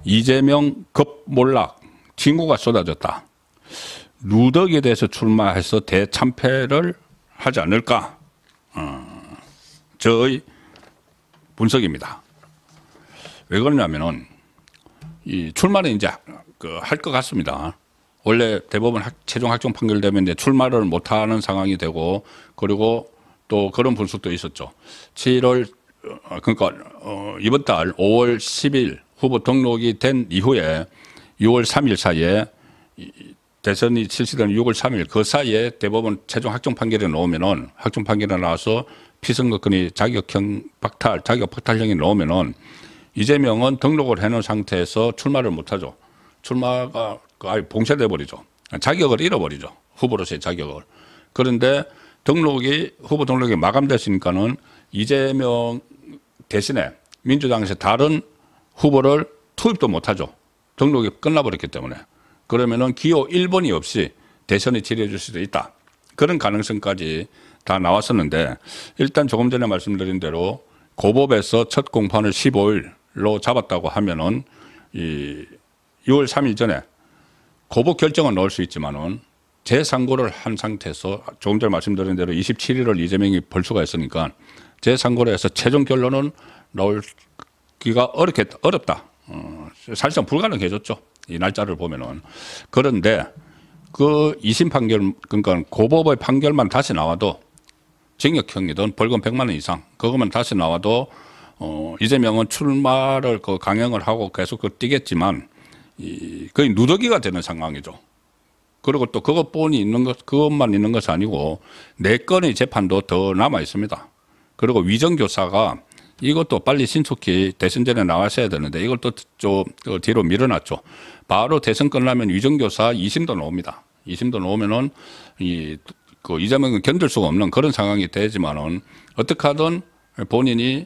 이재명 급몰락, 징후가 쏟아졌다. 누덕에 대해서 출마해서 대참패를 하지 않을까? 저의 분석입니다. 왜 그러냐면은 이 출마는 이제 할 것 같습니다. 원래 대법원 최종 확정 판결되면 이제 출마를 못하는 상황이 되고, 그리고 또 그런 분석도 있었죠. 7월 그러니까 이번 달 5월 10일 후보 등록이 된 이후에 6월 3일 사이에 대선이 실시되는 6월 3일 그 사이에 대법원 최종 확정 판결이 나오면은, 확정 판결이 나와서 피선거권이 자격 박탈형이 나오면은 이재명은 등록을 해놓은 상태에서 출마를 못하죠. 출마가 아예 봉쇄돼 버리죠. 자격을 잃어버리죠. 후보로서의 자격을. 그런데 후보 등록이 마감됐으니까는 이재명 대신에 민주당에서 다른 후보를 투입도 못하죠. 등록이 끝나버렸기 때문에. 그러면은 기호 1번이 없이 대선이 치러질 수도 있다. 그런 가능성까지 다 나왔었는데, 일단 조금 전에 말씀드린 대로 고법에서 첫 공판을 15일로 잡았다고 하면은 이 6월 3일 전에 고법 결정은 넣을 수 있지만은 재상고를 한 상태에서 조금 전에 말씀드린 대로 27일을 이재명이 벌 수가 있으니까 재상고를 해서 최종 결론은 나오기가 어렵다. 사실상 불가능해졌죠. 이 날짜를 보면은. 그런데 그 2심 판결, 그러니까 고법의 판결만 다시 나와도 징역형이든 벌금 100만 원 이상, 그것만 다시 나와도 이재명은 출마를 강행을 하고 계속 뛰겠지만 거의 누더기가 되는 상황이죠. 그리고 또 그것만 있는 것이 아니고 4건의 재판도 더 남아 있습니다. 그리고 위정교사가 이것도 빨리 신속히 대선 전에 나왔어야 되는데 이걸 또 좀 뒤로 밀어놨죠. 바로 대선 끝나면 위정교사 2심도 나옵니다. 2심도 나오면은 이재명은 견딜 수가 없는 그런 상황이 되지만은 어떻게 하든 본인이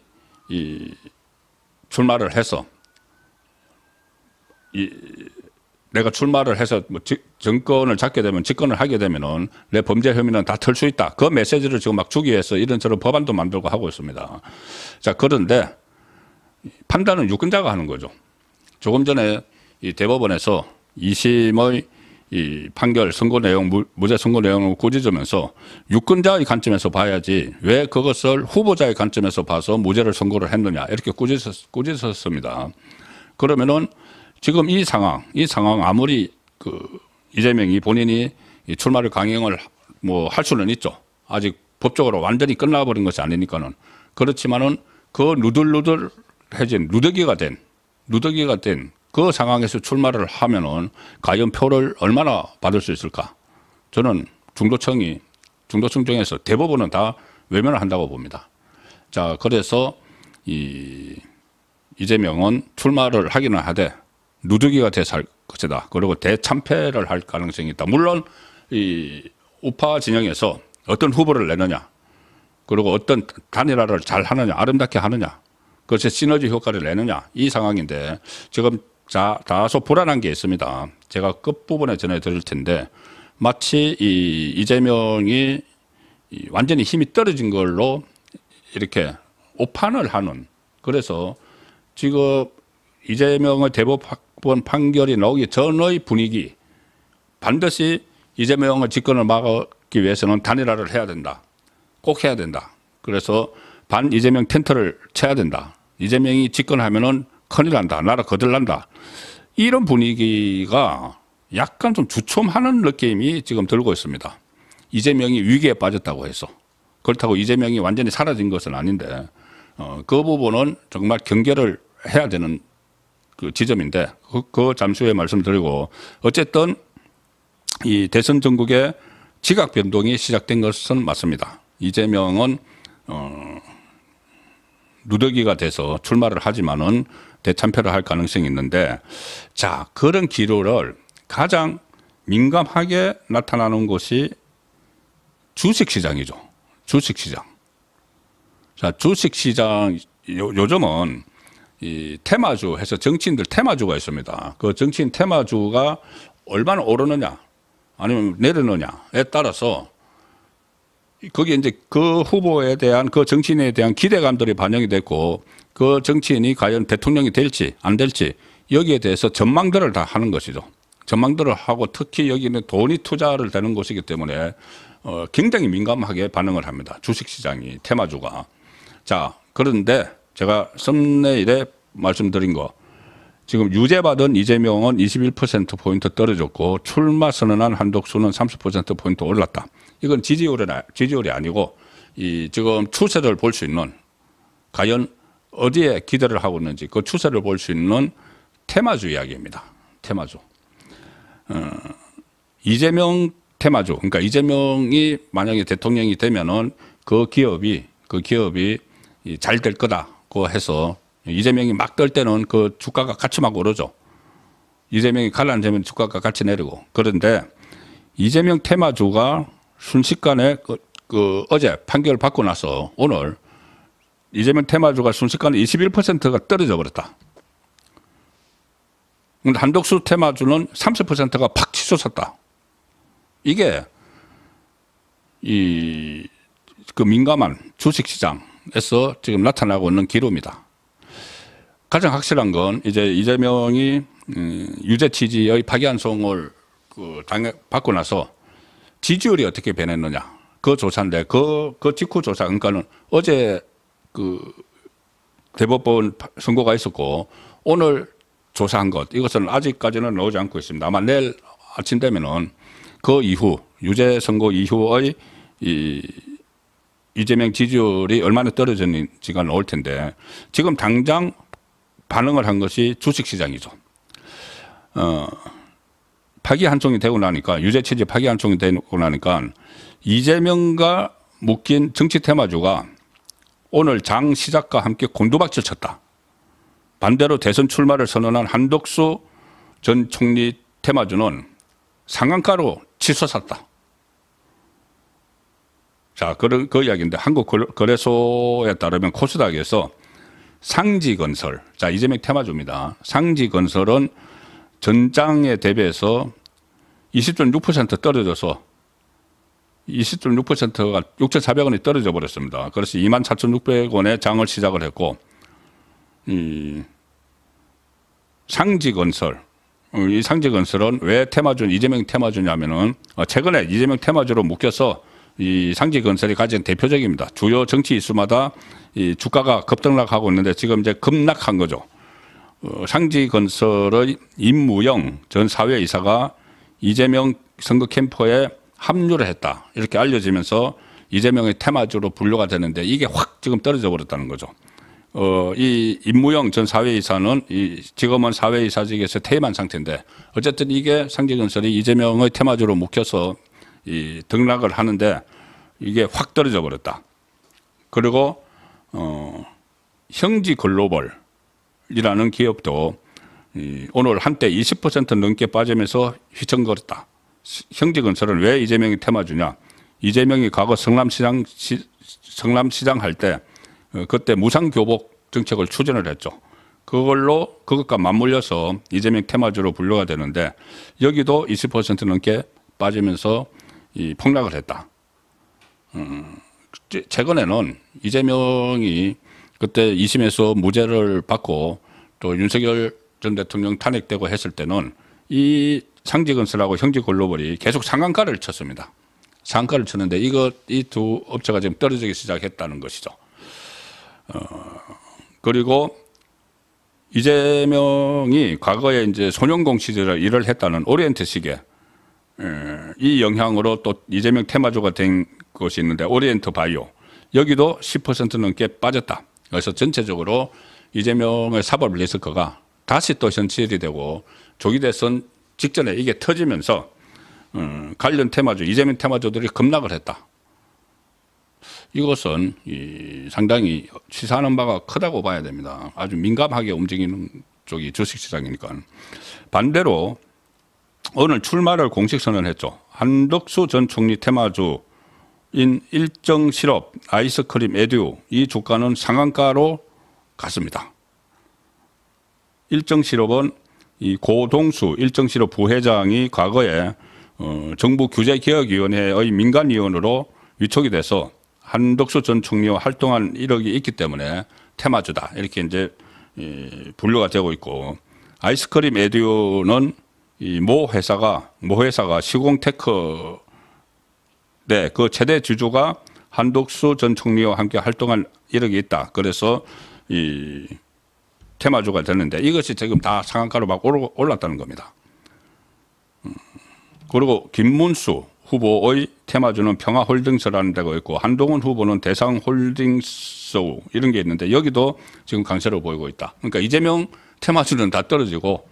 출마를 해서 내가 출마를 해서 정권을 잡게 되면, 집권을 하게 되면은 내 범죄 혐의는 다 털 수 있다. 그 메시지를 지금 막 주기 위해서 이런저런 법안도 만들고 하고 있습니다. 자, 그런데 판단은 유권자가 하는 거죠. 조금 전에 이 대법원에서 2심의 이 판결 선고 내용, 무죄 선고 내용을 꾸짖으면서 유권자의 관점에서 봐야지 왜 그것을 후보자의 관점에서 봐서 무죄를 선고를 했느냐, 이렇게 꾸짖었습니다. 그러면은 지금 이 상황 아무리 이재명이 본인이 출마를 강행을 할 수는 있죠. 아직 법적으로 완전히 끝나버린 것이 아니니까는. 그렇지만은 그 누들누들해진 누더기가 된 그 상황에서 출마를 하면은 과연 표를 얼마나 받을 수 있을까? 저는 중도층 중에서 대부분은 다 외면을 한다고 봅니다. 자, 그래서 이재명은 출마를 하기는 하되 누더기가 돼서 할 것이다. 그리고 대참패를 할 가능성이 있다. 물론 이 우파 진영에서 어떤 후보를 내느냐, 그리고 어떤 단일화를 잘 하느냐, 아름답게 하느냐, 그것이 시너지 효과를 내느냐, 이 상황인데 지금 다소 불안한 게 있습니다. 제가 끝부분에 전해드릴 텐데, 마치 이재명이 완전히 힘이 떨어진 걸로 이렇게 오판을 하는, 그래서 지금 이재명의 대법원 판결이 나오기 전의 분위기, 반드시 이재명의 집권을 막기 위해서는 단일화를 해야 된다. 꼭 해야 된다. 그래서 반 이재명 텐트를 쳐야 된다. 이재명이 집권하면은 큰일 난다. 나라 거들난다. 이런 분위기가 약간 좀 주춤하는 느낌이 지금 들고 있습니다. 이재명이 위기에 빠졌다고 해서. 그렇다고 이재명이 완전히 사라진 것은 아닌데, 그 부분은 정말 경계를 해야 되는 그 지점인데, 그 잠시 후에 말씀드리고, 어쨌든 이 대선 전국에 지각 변동이 시작된 것은 맞습니다. 이재명은 누더기가 돼서 출마를 하지만은 대참패를 할 가능성이 있는데, 자, 그런 기류를 가장 민감하게 나타나는 것이 주식시장이죠. 주식시장. 자, 주식시장 요즘은 이 테마주 해서 정치인들 테마주가 있습니다. 그 정치인 테마주가 얼마나 오르느냐 아니면 내리느냐에 따라서 거기에 이제 그 후보에 대한 그 정치인에 대한 기대감들이 반영이 됐고, 그 정치인이 과연 대통령이 될지 안 될지 여기에 대해서 전망들을 다 하는 것이죠. 전망들을 하고 특히 여기는 돈이 투자를 되는 곳이기 때문에 굉장히 민감하게 반응을 합니다. 주식시장이, 테마주가. 자, 그런데 제가 썸네일에 말씀드린 거, 지금 유죄받은 이재명은 21%포인트 떨어졌고 출마 선언한 한덕수는 30%포인트 올랐다. 이건 지지율이 아니고 지금 추세를 볼 수 있는, 과연 어디에 기대를 하고 있는지 그 추세를 볼 수 있는 테마주 이야기입니다. 테마주. 이재명 테마주. 그러니까 이재명이 만약에 대통령이 되면은 그 기업이 잘 될 거다고 해서 이재명이 막 뜰 때는 그 주가가 같이 막 오르죠. 이재명이 가라앉으면 주가가 같이 내리고. 그런데 이재명 테마주가 순식간에 어제 판결을 받고 나서 오늘 이재명 테마주가 순식간에 21%가 떨어져 버렸다. 근데 한덕수 테마주는 30%가 팍 치솟았다. 이게 그 민감한 주식시장에서 지금 나타나고 있는 기류입니다. 가장 확실한 건 이제 이재명이 유죄 취지의 파기환송을 받고 나서 지지율이 어떻게 변했느냐. 그 조사인데 그 직후 조사, 그러니까는 어제 대법원 선고가 있었고 오늘 조사한 것, 이것은 아직까지는 나오지 않고 있습니다. 아마 내일 아침 되면은 그 이후, 유죄 선고 이후의 이재명 지지율이 얼마나 떨어졌는지가 나올 텐데 지금 당장 반응을 한 것이 주식시장이죠. 파기환송이 되고 나니까, 유죄 취지 파기환송이 되고 나니까 이재명과 묶인 정치 테마주가 오늘 장 시작과 함께 곤두박질 쳤다. 반대로 대선 출마를 선언한 한덕수 전 총리 테마주는 상한가로 치솟았다. 자, 그 이야기인데 한국거래소에 따르면 코스닥에서 상지건설, 자, 이재명 테마주입니다. 상지건설은 전장에 대비해서 20.6% 떨어져서 20.6%가 6,400원이 떨어져 버렸습니다. 그래서 24,600원에 장을 시작을 했고, 상지건설, 이 상지건설은 왜 이재명 테마주냐면은 최근에 이재명 테마주로 묶여서 이 상지건설이 가진 대표적입니다. 주요 정치 이슈마다 이 주가가 급등락하고 있는데 지금 이제 급락한 거죠. 상지건설의 임무영 전 사회이사가 이재명 선거 캠프에 합류를 했다. 이렇게 알려지면서 이재명의 테마주로 분류가 되는데 이게 확 지금 떨어져 버렸다는 거죠. 이 임무영 전 사회이사는 지금은 사회이사직에서 퇴임한 상태인데 어쨌든 이게 상지건설이 이재명의 테마주로 묶여서 등락을 하는데 이게 확 떨어져 버렸다. 그리고 형지글로벌이라는 기업도 오늘 한때 20% 넘게 빠지면서 휘청거렸다. 형지건설은 왜 이재명이 테마주냐? 이재명이 과거 성남시장 할 때 그때 무상교복 정책을 추진을 했죠. 그것과 맞물려서 이재명 테마주로 분류가 되는데 여기도 20% 넘게 빠지면서 폭락을 했다. 최근에는 이재명이 그때 2심에서 무죄를 받고 또 윤석열 전 대통령 탄핵되고 했을 때는 이 상지건설하고 형지글로벌이 계속 상한가를 쳤습니다. 상한가를 쳤는데 이 두 업체가 지금 떨어지기 시작했다는 것이죠. 그리고 이재명이 과거에 이제 손영공 시절에 일을 했다는 오리엔트 시계, 이 영향으로 또 이재명 테마주가 된 것이 있는데 오리엔트 바이오, 여기도 10% 넘게 빠졌다. 그래서 전체적으로 이재명의 사법 리스크가 다시 또 현실이 되고 조기 대선 직전에 이게 터지면서 관련 테마주, 이재명 테마주들이 급락을 했다. 이것은 상당히 시사하는 바가 크다고 봐야 됩니다. 아주 민감하게 움직이는 쪽이 주식시장이니까. 반대로 오늘 출마를 공식 선언했죠. 한덕수 전 총리 테마주인 일정실업, 아이스크림, 에듀, 이 주가는 상한가로 갔습니다. 일정실업은 이 고동수 일정실업 부회장이 과거에 정부 규제개혁위원회의 민간위원으로 위촉이 돼서 한덕수 전 총리와 활동한 이력이 있기 때문에 테마주다 이렇게 이제 분류가 되고 있고, 아이스크림 에듀는 이 모 회사가 시공테크 그 최대 주주가 한덕수 전 총리와 함께 활동한 이력이 있다. 그래서 이 테마주가 됐는데 이것이 지금 다 상한가로 막 올랐다는 겁니다. 그리고 김문수 후보의 테마주는 평화홀딩스라는 데가 있고 한동훈 후보는 대상홀딩스 이런 게 있는데 여기도 지금 강세를 보이고 있다. 그러니까 이재명 테마주는 다 떨어지고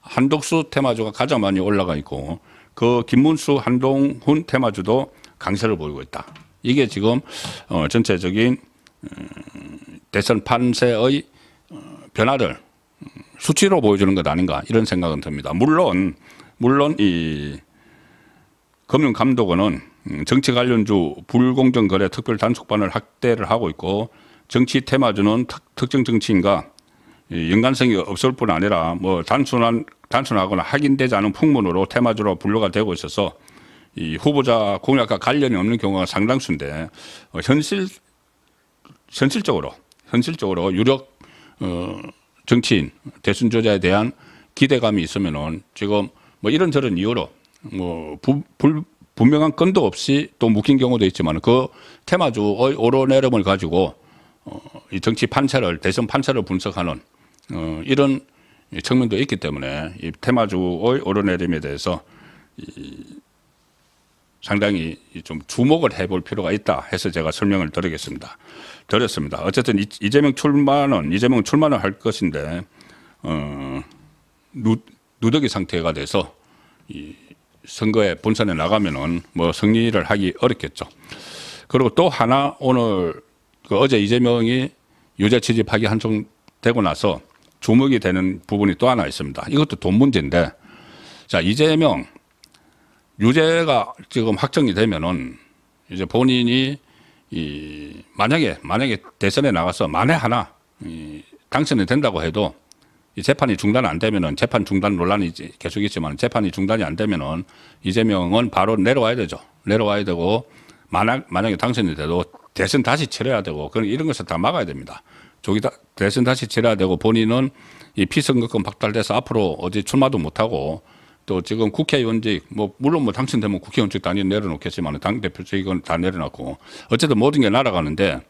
한덕수 테마주가 가장 많이 올라가 있고 그 김문수 한동훈 테마주도 강세를 보이고 있다. 이게 지금 전체적인 대선 판세의 변화를 수치로 보여주는 것 아닌가 이런 생각은 듭니다. 물론 이 금융감독원은 정치 관련주 불공정 거래 특별 단속반을 확대를 하고 있고 정치 테마주는 특정 정치인과 연관성이 없을 뿐 아니라 뭐 단순하거나 확인되지 않은 풍문으로 테마주로 분류가 되고 있어서 이 후보자 공약과 관련이 없는 경우가 상당수인데 현실적으로 유력 정치인 대순조자에 대한 기대감이 있으면은 지금 뭐 이런저런 이유로 뭐 분명한 건도 없이 또 묶인 경우도 있지만 그 테마주의 오르내림을 가지고 이 정치 판세를 대선 판세를 분석하는 이런 측면도 있기 때문에 이 테마주의 오르내림에 대해서 상당히 좀 주목을 해볼 필요가 있다 해서 제가 설명을 드렸습니다. 어쨌든 이재명 출마는 할 것인데 누더기 상태가 돼서 이 선거에 본선에 나가면은 뭐 승리를 하기 어렵겠죠. 그리고 또 하나 오늘 어제 이재명이 유죄 취집하기 한정되고 나서 주목이 되는 부분이 또 하나 있습니다. 이것도 돈 문제인데 자 이재명 유죄가 지금 확정이 되면은 이제 본인이 만약에 대선에 나가서 만에 하나 당선이 된다고 해도 이 재판이 중단 안 되면은 재판 중단 논란이 계속 있지만 재판이 중단이 안 되면은 이재명은 바로 내려와야 되죠. 내려와야 되고 만약에 당선이 돼도 대선 다시 치러야 되고 그런 이런 것을 다 막아야 됩니다. 대선 다시 치러야 되고 본인은 이 피선거권 박탈돼서 앞으로 어디 출마도 못 하고 또 지금 국회의원직 물론 당선되면 국회의원직 당연히 내려놓겠지만 당대표직 이건 다 내려놓고 어쨌든 모든 게 날아가는데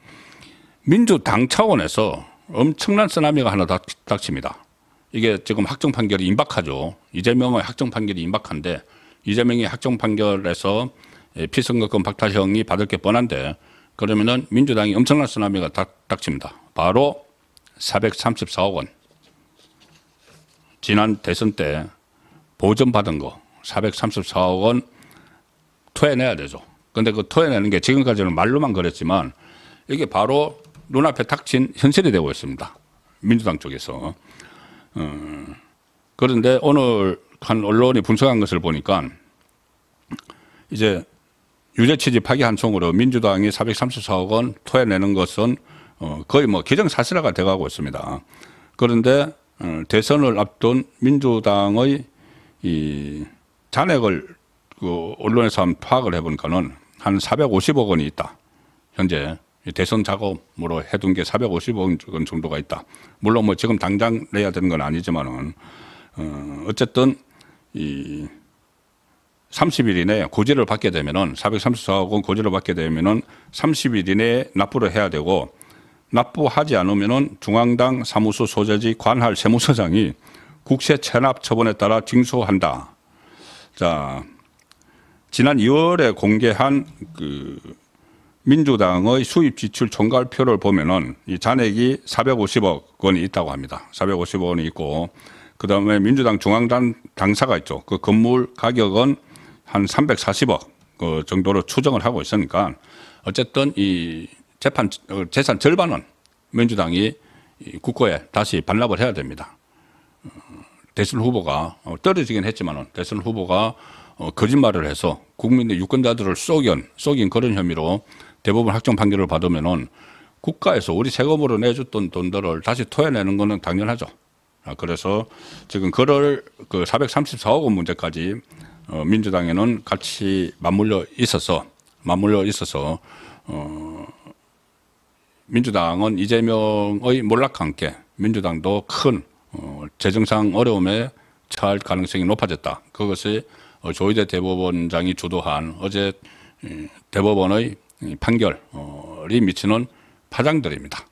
민주당 차원에서 엄청난 쓰나미가 하나 닥칩니다. 이게 지금 확정 판결이 임박하죠. 이재명의 확정 판결이 임박한데 이재명이 확정 판결에서 피선거권 박탈형이 받을 게 뻔한데 그러면은 민주당이 엄청난 쓰나미가 닥칩니다. 바로 434억 원. 지난 대선 때 보전받은 거 434억 원 토해내야 되죠. 그런데 그 토해내는 게 지금까지는 말로만 그랬지만 이게 바로 눈앞에 닥친 현실이 되고 있습니다. 민주당 쪽에서. 그런데 오늘 한 언론이 분석한 것을 보니까 이제 유죄 취집하기 한송으로 민주당이 434억 원 토해내는 것은 거의 뭐 기정사실화가 돼가고 있습니다. 그런데 대선을 앞둔 민주당의 이 잔액을 그 언론에서 한번 파악을 해보니까는 한 450억 원이 있다. 현재 대선 작업으로 해둔 게 450억 원 정도가 있다. 물론 뭐 지금 당장 내야 되는 건 아니지만은 어쨌든 이 30일 이내에 고지를 받게 되면은 434억 원 고지를 받게 되면은 30일 이내에 납부를 해야 되고 납부하지 않으면은 중앙당 사무소 소재지 관할 세무서장이 국세 체납 처분에 따라 징수한다. 자, 지난 2월에 공개한 그 민주당의 수입 지출 총괄표를 보면은 이 잔액이 450억 원이 있다고 합니다. 450억 원이 있고 그 다음에 민주당 중앙당 당사가 있죠. 그 건물 가격은 한 340억 그 정도로 추정을 하고 있으니까 어쨌든 이 재산 절반은 민주당이 국고에 다시 반납을 해야 됩니다. 대선 후보가 떨어지긴 했지만은 대선 후보가 거짓말을 해서 국민의 유권자들을 속인 그런 혐의로 대법원 확정 판결을 받으면은 국가에서 우리 세금으로 내줬던 돈들을 다시 토해내는 것은 당연하죠. 그래서 지금 그럴 그 434억 원 문제까지 민주당에는 같이 맞물려 있어서 민주당은 이재명의 몰락과 함께 민주당도 큰 재정상 어려움에 처할 가능성이 높아졌다. 그것이 조희대 대법원장이 주도한 어제 대법원의 판결이 미치는 파장들입니다.